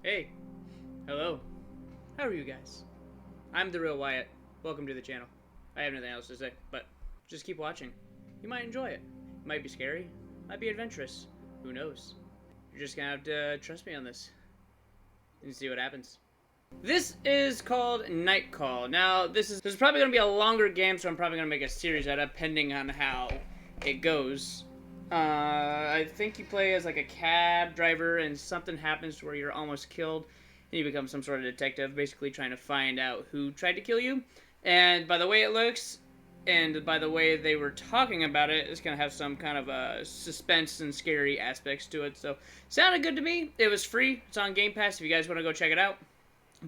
Hey, hello. How are you guys? I'm the real Wyatt. Welcome to the channel. I have nothing else to say, but just keep watching. You might enjoy it. It might be scary, might be adventurous. Who knows? You're just gonna have to trust me on this and see what happens. This is called Night Call. Now, this is probably gonna be a longer game, so I'm probably gonna make a series out of, depending on how it goes. I think you play as like a cab driver, and something happens to where you're almost killed, and you become some sort of detective, basically trying to find out who tried to kill you. And by the way it looks, and by the way they were talking about it, it's gonna have some kind of suspense and scary aspects to it. So, sounded good to me. It was free. It's on Game Pass if you guys want to go check it out.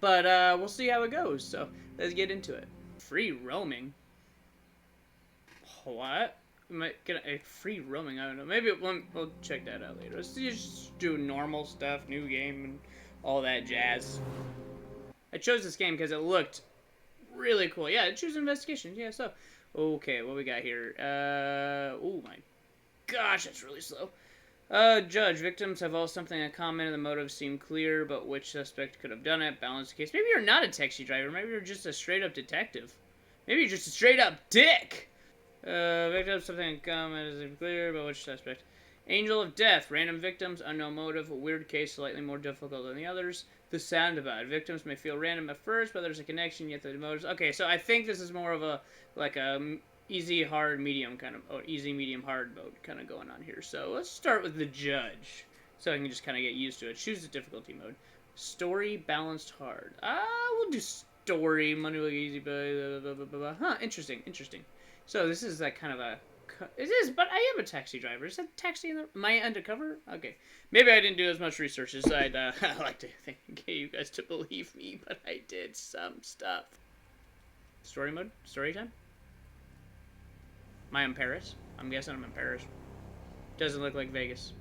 But we'll see how it goes. So let's get into it. Free roaming. What? Am I gonna free roaming? I don't know. Maybe we'll check that out later. Let's just do normal stuff, new game, and all that jazz. I chose this game because it looked really cool. Yeah, choose investigation. Yeah, so okay, what we got here? Oh my gosh, that's really slow. Judge, victims have all something in common and the motives seem clear, but which suspect could have done it? Balance the case. Maybe you're not a taxi driver. Maybe you're just a straight-up detective. Maybe you're just a straight-up dick. Victims, something in common is clear, but which suspect? Angel of Death. Random victims, unknown motive. A weird case, slightly more difficult than the others. The Soundabout. Victims may feel random at first, but there's a connection, yet the motives... Okay, so I think this is more of a, like a... easy, hard, medium kind of, or easy, medium, hard mode kind of going on here. So let's start with the judge, so I can just kind of get used to it. Choose the difficulty mode. Story, balanced, hard. We'll do story. Money will easy, blah, blah, blah, blah, blah. Huh, interesting, interesting. So this is like kind of a, it is, but I am a taxi driver. Is that taxi in the, am I undercover? Okay. Maybe I didn't do as much research as I'd like to think, get you guys to believe me, but I did some stuff. Story mode? Story time? Am I in Paris? I'm guessing I'm in Paris. Doesn't look like Vegas.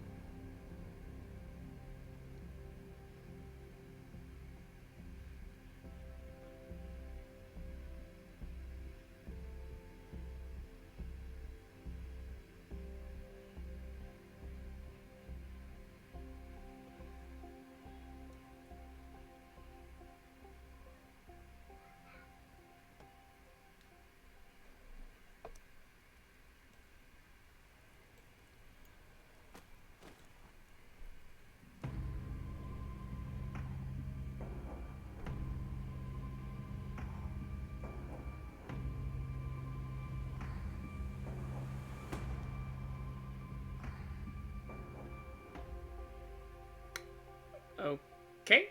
Okay.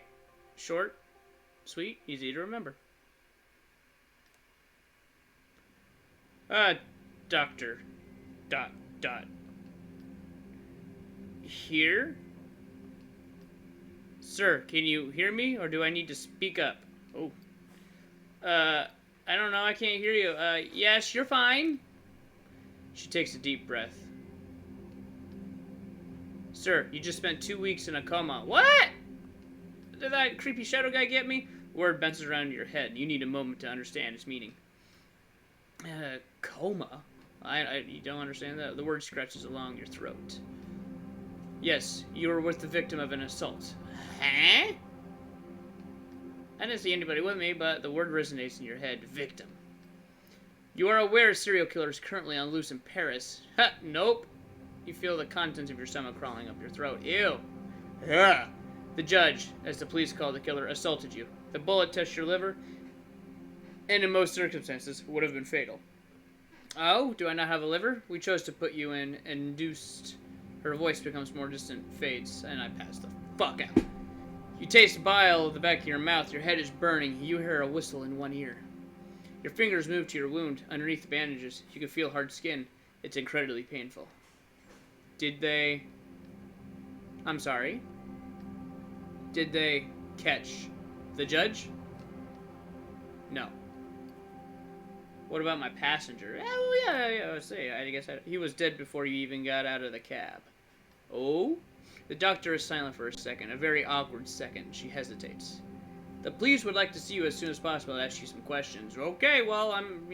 Short, sweet, easy to remember. Doctor. Dot. Here? Sir, can you hear me, or do I need to speak up? Oh. I don't know, I can't hear you. Yes, you're fine. She takes a deep breath. Sir, you just spent 2 weeks in a coma. What? Did that creepy shadow guy get me? Word bounces around in your head. You need a moment to understand its meaning. Coma? You don't understand that? The word scratches along your throat. Yes, you were with the victim of an assault. Huh? I didn't see anybody with me, but the word resonates in your head. Victim. You are aware a serial killer is currently on loose in Paris. Ha, nope. You feel the contents of your stomach crawling up your throat. Ew. Ugh. The judge, as the police call the killer, assaulted you. The bullet touched your liver, and in most circumstances, would have been fatal. Oh, do I not have a liver? We chose to put you in induced. Her voice becomes more distant, fades, and I pass the fuck out. You taste bile at the back of your mouth, your head is burning, you hear a whistle in one ear. Your fingers move to your wound, underneath the bandages. You can feel hard skin. It's incredibly painful. Did they... I'm sorry. Did they catch the judge? No. What about my passenger? Oh, yeah, let's see. I guess he was dead before you even got out of the cab. Oh? The doctor is silent for a second, a very awkward second. She hesitates. The police would like to see you as soon as possible and ask you some questions. Okay, well, I'm,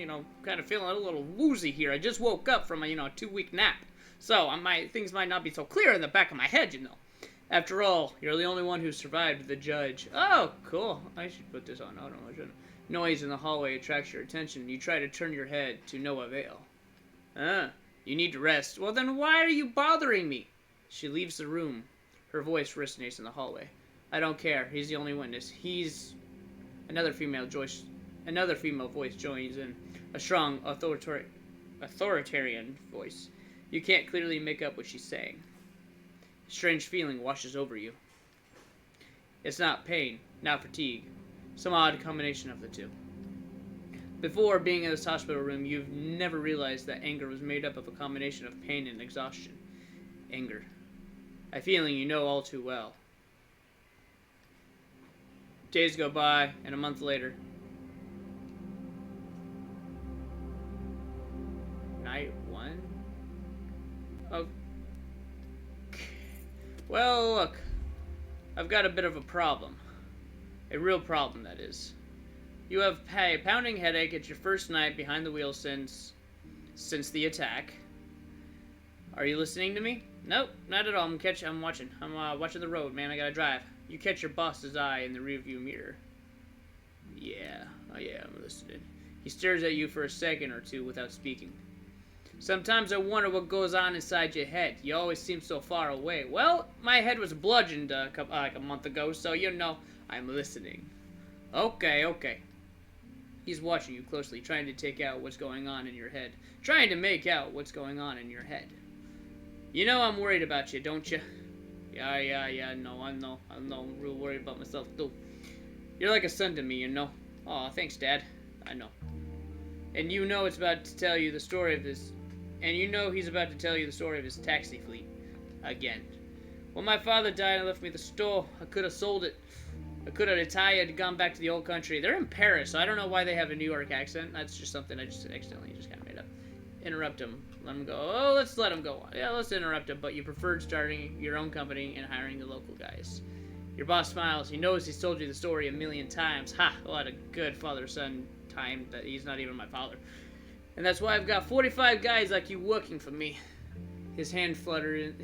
kind of feeling a little woozy here. I just woke up from a, 2-week nap. So, things might not be so clear in the back of my head, After all, you're the only one who survived the judge. Oh, cool. I should put this on auto. Noise in the hallway attracts your attention. You try to turn your head to no avail. You need to rest. Well, then why are you bothering me? She leaves the room. Her voice resonates in the hallway. I don't care. He's the only witness. Another female voice joins in. A strong, authoritarian voice. You can't clearly make up what she's saying. A strange feeling washes over you. It's not pain, not fatigue. Some odd combination of the two. Before being in this hospital room, you've never realized that anger was made up of a combination of pain and exhaustion. Anger. A feeling you know all too well. Days go by, and a month later. Night 1? Okay. Well, look. I've got a bit of a problem. A real problem, that is. You have a pounding headache. It's your first night behind the wheel since the attack. Are you listening to me? Nope, not at all. I'm watching. I'm watching the road, man. I gotta drive. You catch your boss's eye in the rearview mirror. Yeah. Oh yeah, I'm listening. He stares at you for a second or two without speaking. Sometimes I wonder what goes on inside your head. You always seem so far away. Well, my head was bludgeoned like a month ago, so you know I'm listening. Okay. He's watching you closely, trying to take out what's going on in your head. Trying to make out what's going on in your head. You know I'm worried about you, don't you? Yeah, no, I know. I'm real worried about myself, too. You're like a son to me, you know. Aw, thanks, Dad. I know. And you know he's about to tell you the story of his taxi fleet. Again. When my father died and left me the store, I could have sold it. I could have retired and gone back to the old country. They're in Paris, so I don't know why they have a New York accent. That's just something I just accidentally kind of made up. Interrupt him. Let him go. Oh, let's let him go. Yeah, let's interrupt him. But you preferred starting your own company and hiring the local guys. Your boss smiles. He knows he's told you the story a million times. Ha! What a good father-son time that he's not even my father. And that's why I've got 45 guys like you working for me. His hands flutter in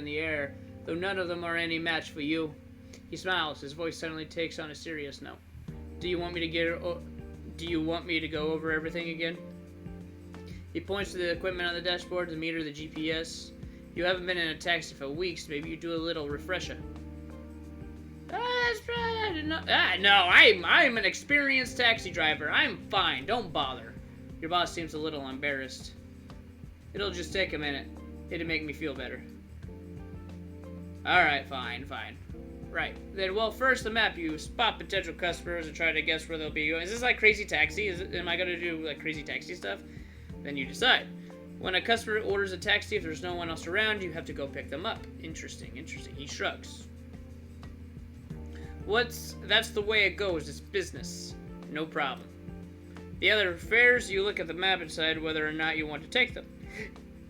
the air, though none of them are any match for you. He smiles. His voice suddenly takes on a serious note. Do you want me to go over everything again? He points to the equipment on the dashboard, the meter, the GPS. You haven't been in a taxi for weeks. Maybe you do a little refresher. That's right. No, I'm an experienced taxi driver. I'm fine. Don't bother. Your boss seems a little embarrassed. It'll just take a minute. It'll make me feel better. Alright, fine. Right. Then, well, first the map. You spot potential customers and try to guess where they'll be going. Is this like Crazy Taxi? Am I going to do like Crazy Taxi stuff? Then you decide. When a customer orders a taxi, if there's no one else around, you have to go pick them up. Interesting. He shrugs. That's the way it goes. It's business. No problem. The other fares, you look at the map and decide whether or not you want to take them.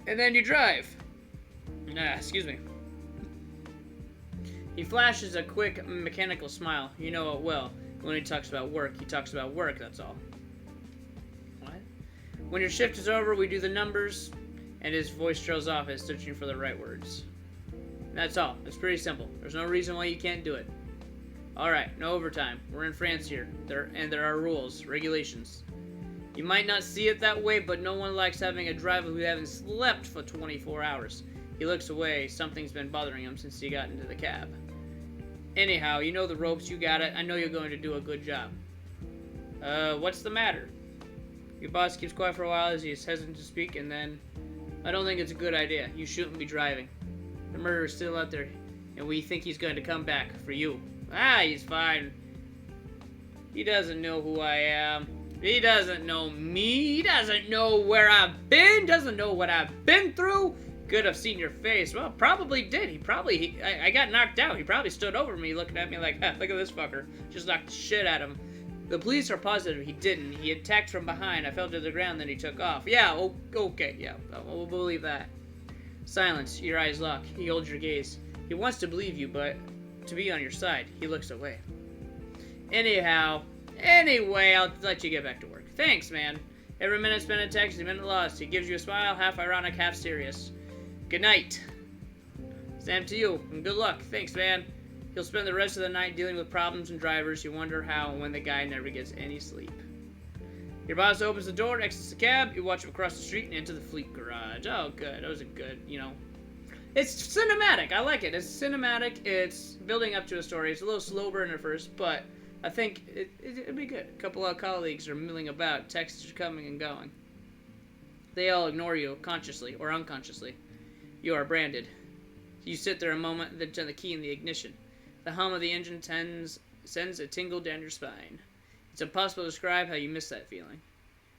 And then you drive. Excuse me. He flashes a quick, mechanical smile. You know it well. When he talks about work, that's all. What? When your shift is over, we do the numbers, and his voice trails off as searching for the right words. That's all. It's pretty simple. There's no reason why you can't do it. Alright, no overtime. We're in France here. There are rules, regulations. You might not see it that way, but no one likes having a driver who hasn't slept for 24 hours. He looks away. Something's been bothering him since he got into the cab. Anyhow, you know the ropes. You got it. I know you're going to do a good job. What's the matter? Your boss keeps quiet for a while as he is hesitant to speak, and then... I don't think it's a good idea. You shouldn't be driving. The murderer's still out there, and we think he's going to come back for you. He's fine. He doesn't know who I am. He doesn't know me. He doesn't know where I've been. Doesn't know what I've been through. Could have seen your face. Well, probably did. I got knocked out. He probably stood over me looking at me like, look at this fucker. Just knocked the shit out of him. The police are positive he didn't. He attacked from behind. I fell to the ground, then he took off. Yeah, okay, yeah. We'll believe that. Silence. Your eyes lock. He holds your gaze. He wants to believe you, but to be on your side, he looks away. Anyway, I'll let you get back to work. Thanks, man. Every minute spent in taxi, a minute lost. He gives you a smile, half ironic, half serious. Good night. Sam, to you, and good luck. Thanks, man. He'll spend the rest of the night dealing with problems and drivers. You wonder how and when the guy never gets any sleep. Your boss opens the door, exits the cab, you watch him across the street and into the fleet garage. Oh, good. That was a good, It's cinematic. I like it. It's cinematic. It's building up to a story. It's a little slow burn at first, but I think it'll be good. A couple of colleagues are milling about. Texts are coming and going. They all ignore you, consciously or unconsciously. You are branded. You sit there a moment, then turn the key in the ignition. The hum of the engine sends a tingle down your spine. It's impossible to describe how you miss that feeling.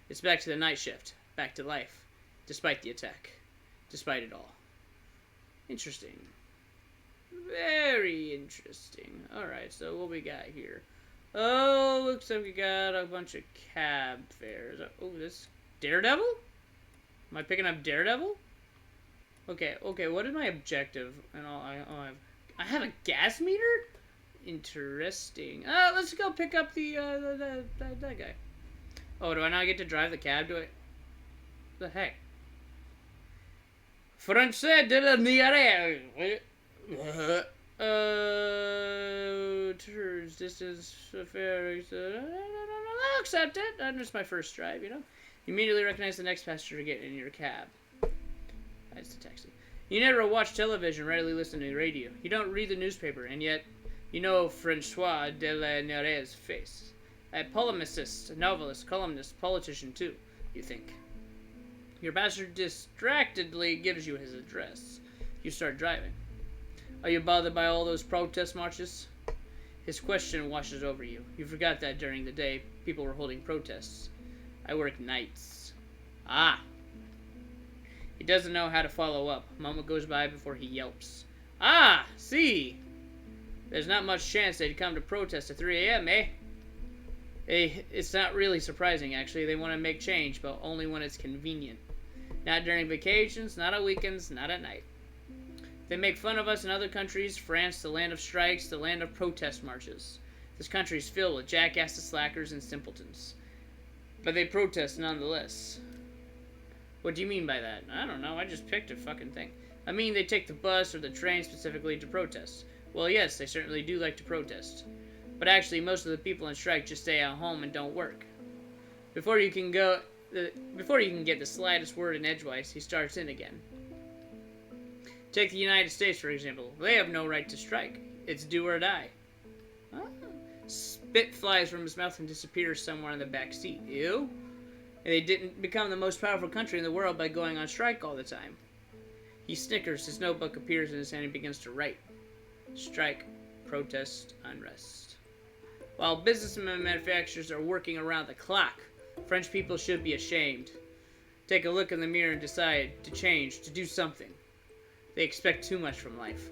It's back to the night shift, back to life, despite the attack, despite it all. Interesting. Very interesting. Alright, so what we got here? Oh, looks like we got a bunch of cab fares. Oh, this Daredevil? Am I picking up Daredevil? Okay, what is my objective? And I have a gas meter? Interesting. Let's go pick up that guy. Oh, do I not get to drive the cab? Do I? The heck? Français de la Nière. This is a fair. I'll accept it. That's my first drive, You immediately recognize the next passenger getting in your cab. That's the taxi. You never watch television, rarely listen to the radio. You don't read the newspaper, and yet you know Francois de la Nière's face. A polemicist, a novelist, columnist, politician too, you think. Your passenger distractedly gives you his address. You start driving. Are you bothered by all those protest marches? His question washes over you. You forgot that during the day people were holding protests. I work nights. Ah. He doesn't know how to follow up. A moment goes by before he yelps. Ah, see. There's not much chance they'd come to protest at 3 a.m., eh? It's not really surprising, actually. They want to make change, but only when it's convenient. Not during vacations, not on weekends, not at night. They make fun of us in other countries. France, the land of strikes, the land of protest marches. This country's filled with jackasses, slackers, and simpletons. But they protest nonetheless. What do you mean by that? I don't know. I just picked a fucking thing. I mean, they take the bus or the train specifically to protest. Well, yes, they certainly do like to protest. But actually, most of the people on strike just stay at home and don't work. Before you can get the slightest word in edgewise, he starts in again. Take the United States, for example. They have no right to strike. It's do or die. Ah. Spit flies from his mouth and disappears somewhere in the back seat. Ew. And they didn't become the most powerful country in the world by going on strike all the time. He snickers, his notebook appears in his hand and begins to write. Strike, protest, unrest. While businessmen and manufacturers are working around the clock, French people should be ashamed. Take a look in the mirror and decide to change, to do something. They expect too much from life.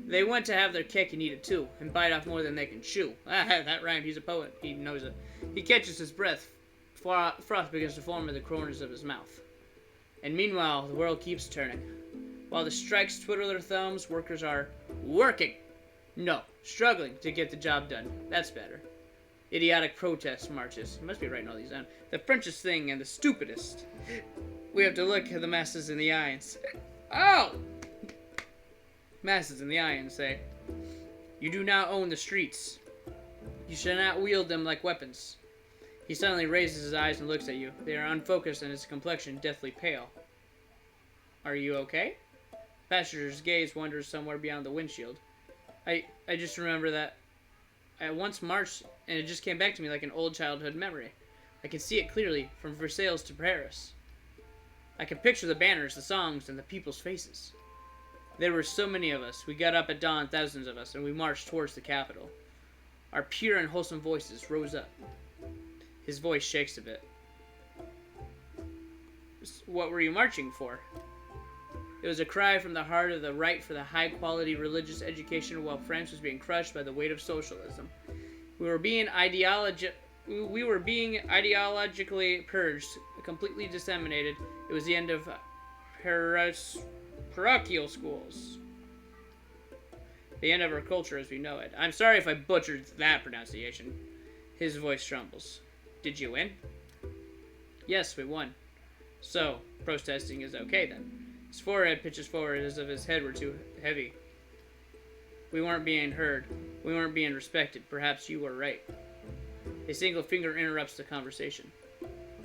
They want to have their cake and eat it too, and bite off more than they can chew. Ah, that rhymed. He's a poet. He knows it. He catches his breath. Froth begins to form in the corners of his mouth. And meanwhile, the world keeps turning. While the strikes twiddle their thumbs, workers are working. No, struggling to get the job done. That's better. Idiotic protest marches. I must be writing all these down. The Frenchest thing and the stupidest. We have to look at the masses in the eye and say, oh! Masses in the eye and say, you do not own the streets. You should not wield them like weapons. He suddenly raises his eyes and looks at you. They are unfocused and his complexion deathly pale. Are you okay? Passenger's gaze wanders somewhere beyond the windshield. I just remember that I once marched and it just came back to me like an old childhood memory. I can see it clearly from Versailles to Paris. I can picture the banners, the songs, and the people's faces. There were so many of us. We got up at dawn, thousands of us, and we marched towards the capital. Our pure and wholesome voices rose up. His voice shakes a bit. What were you marching for? It was a cry from the heart of the right for the high-quality religious education while France was being crushed by the weight of socialism. We were being ideologically purged, completely disseminated. It was the end of parochial schools. The end of our culture as we know it. I'm sorry if I butchered that pronunciation. His voice trembles. Did you win? Yes, we won. So, protesting is okay then. His forehead pitches forward as if his head were too heavy. We weren't being heard. We weren't being respected. Perhaps you were right. A single finger interrupts the conversation.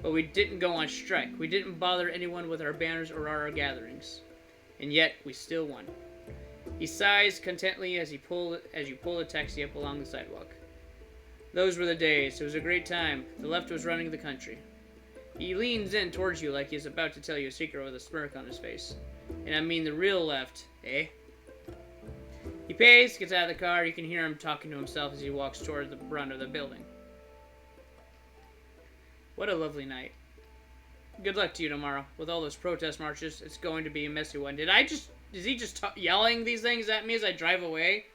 But we didn't go on strike. We didn't bother anyone with our banners or our gatherings. And yet, we still won. He sighs contentedly as you pull the taxi up along the sidewalk. Those were the days. It was a great time. The left was running the country. He leans in towards you like he's about to tell you a secret with a smirk on his face. And I mean the real left, eh? He pays, gets out of the car. You can hear him talking to himself as he walks toward the front of the building. What a lovely night. Good luck to you tomorrow. With all those protest marches, it's going to be a messy one. Is he just yelling these things at me as I drive away?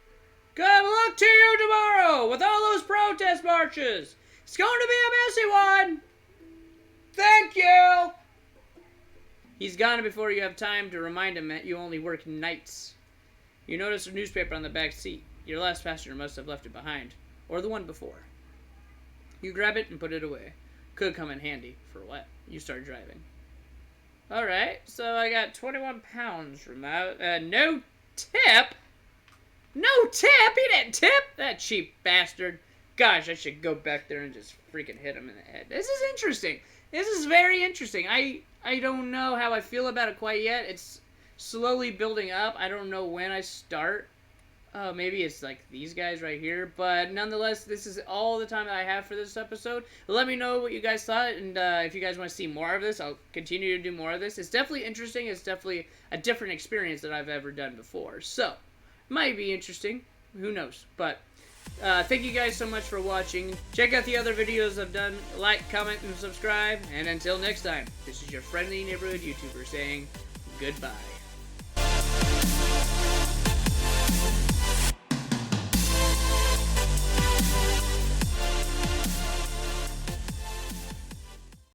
Good luck to you tomorrow with all those protest marches. It's going to be a messy one. Thank you. He's gone before you have time to remind him that you only work nights. You notice a newspaper on the back seat. Your last passenger must have left it behind. Or the one before. You grab it and put it away. Could come in handy. For what? You start driving. Alright, so I got 21 pounds from that. No tip? No tip? He didn't tip? That cheap bastard. Gosh, I should go back there and just freaking hit him in the head. This is interesting. This is very interesting. I don't know how I feel about it quite yet. It's slowly building up. I don't know when I start. Maybe it's like these guys right here. But nonetheless, this is all the time that I have for this episode. Let me know what you guys thought. And if you guys want to see more of this, I'll continue to do more of this. It's definitely interesting. It's definitely a different experience than I've ever done before. So, might be interesting. Who knows? But thank you guys so much for watching. Check out the other videos I've done. Like, comment, and subscribe. And until next time, this is your friendly neighborhood YouTuber saying goodbye.